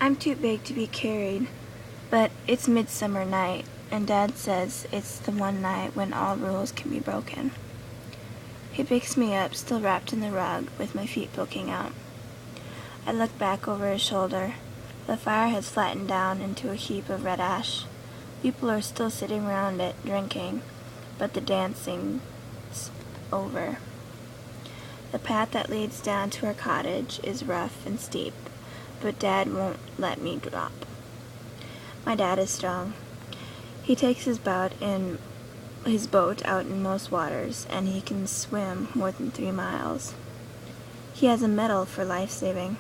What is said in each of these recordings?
I'm too big to be carried, but it's midsummer night, and Dad says it's the one night when all rules can be broken. He picks me up, still wrapped in the rug, with my feet poking out. I look back over his shoulder. The fire has flattened down into a heap of red ash. People are still sitting around it, drinking, but the dancing's over. The path that leads down to our cottage is rough and steep, but Dad won't let me drop. My dad is strong. He takes his boat out in most waters, and he can swim more than 3 miles. He has a medal for life-saving.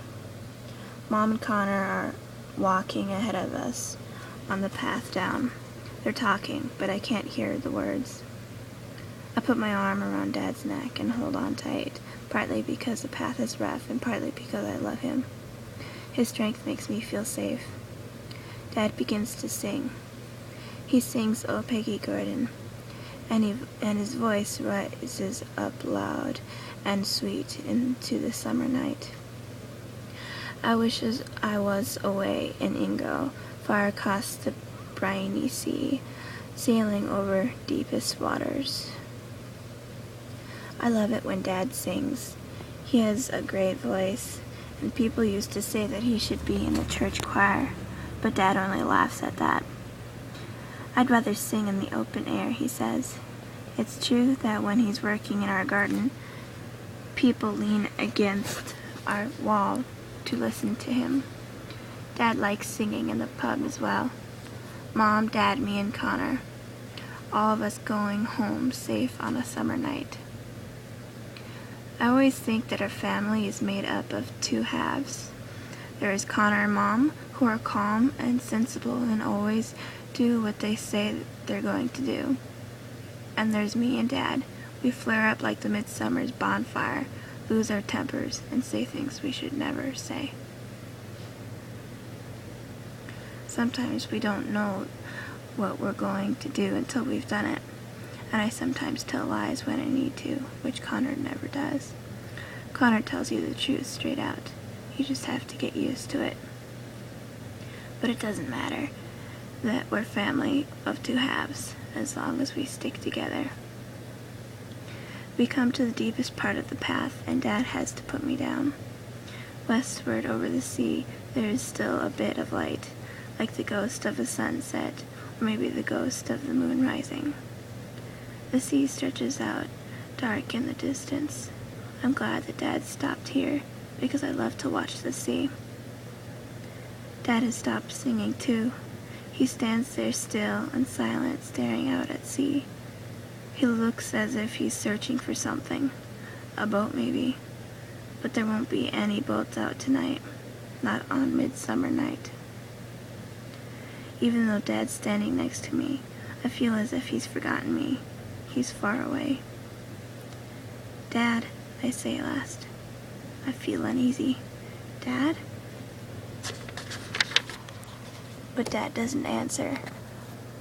Mom and Connor are walking ahead of us on the path down. They're talking, but I can't hear the words. I put my arm around Dad's neck and hold on tight, partly because the path is rough and partly because I love him. His strength makes me feel safe. Dad begins to sing. He sings "Oh Peggy Gordon," and his voice rises up loud and sweet into the summer night. I wish I was away in Ingo, far across the briny sea, sailing over deepest waters. I love it when Dad sings. He has a great voice, and people used to say that he should be in the church choir, but Dad only laughs at that. I'd rather sing in the open air, he says. It's true that when he's working in our garden, people lean against our wall to listen to him. Dad likes singing in the pub as well. Mom, Dad, me, and Connor. All of us going home safe on a summer night. I always think that our family is made up of 2 halves. There is Connor and Mom, who are calm and sensible and always do what they say they're going to do. And there's me and Dad. We flare up like the midsummer's bonfire, lose our tempers, and say things we should never say. Sometimes we don't know what we're going to do until we've done it, and I sometimes tell lies when I need to, which Connor never does. Connor tells you the truth straight out. You just have to get used to it. But it doesn't matter that we're family of 2 halves, as long as we stick together. We come to the deepest part of the path, and Dad has to put me down. Westward over the sea, there is still a bit of light, like the ghost of a sunset, or maybe the ghost of the moon rising. The sea stretches out, dark in the distance. I'm glad that Dad stopped here, because I love to watch the sea. Dad has stopped singing too. He stands there still and silent, staring out at sea. He looks as if he's searching for something. A boat maybe. But there won't be any boats out tonight. Not on midsummer night. Even though Dad's standing next to me, I feel as if he's forgotten me. He's far away. Dad, I say at last. I feel uneasy. Dad? But Dad doesn't answer.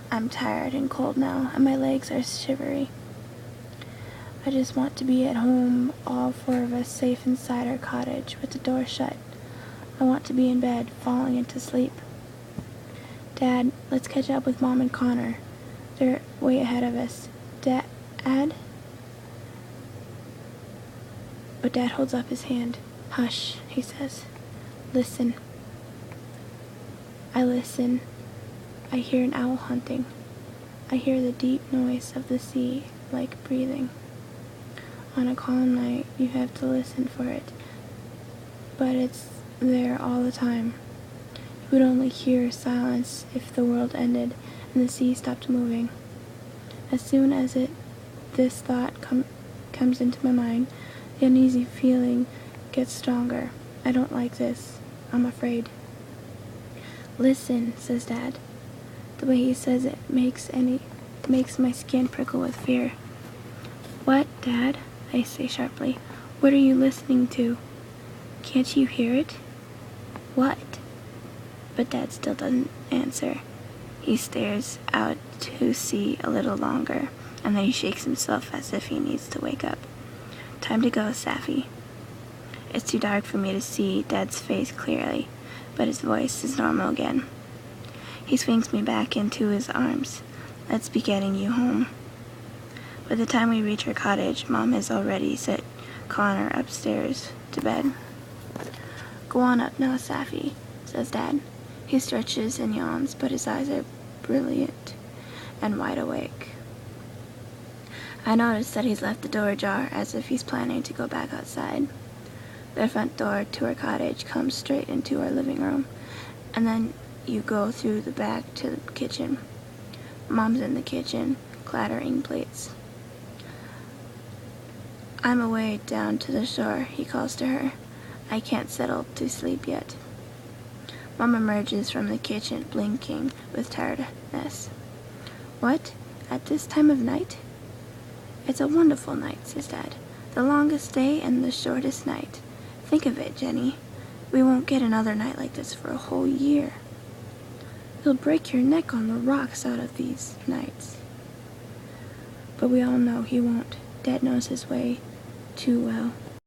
I'm tired and cold now, and my legs are shivery. I just want to be at home, all 4 of us safe inside our cottage with the door shut. I want to be in bed, falling into sleep. Dad, let's catch up with Mom and Connor. They're way ahead of us. Dad? But Dad holds up his hand. Hush, he says. Listen. I listen. I hear an owl hunting. I hear the deep noise of the sea, like breathing. On a calm night, you have to listen for it, but it's there all the time. You would only hear silence if the world ended and the sea stopped moving. As soon as this thought comes into my mind, the uneasy feeling gets stronger. I don't like this. I'm afraid. Listen, says Dad. The way he says it makes my skin prickle with fear. What, Dad? I say sharply. What are you listening to? Can't you hear it? What? But Dad still doesn't answer. He stares out to sea a little longer, and then he shakes himself as if he needs to wake up. Time to go, Safi. It's too dark for me to see Dad's face clearly, but his voice is normal again. He swings me back into his arms. Let's be getting you home. By the time we reach our cottage, Mom has already set Connor upstairs to bed. Go on up now, Safi, says Dad. He stretches and yawns, but his eyes are brilliant and wide awake. I notice that he's left the door ajar as if he's planning to go back outside. The front door to our cottage comes straight into our living room, and then you go through the back to the kitchen. Mom's in the kitchen, clattering plates. I'm away down to the shore, he calls to her. I can't settle to sleep yet. Mom emerges from the kitchen, blinking with tiredness. What? At this time of night? It's a wonderful night, says Dad. The longest day and the shortest night. Think of it, Jenny. We won't get another night like this for a whole year. You'll break your neck on the rocks out of these nights. But we all know he won't. Dad knows his way too well.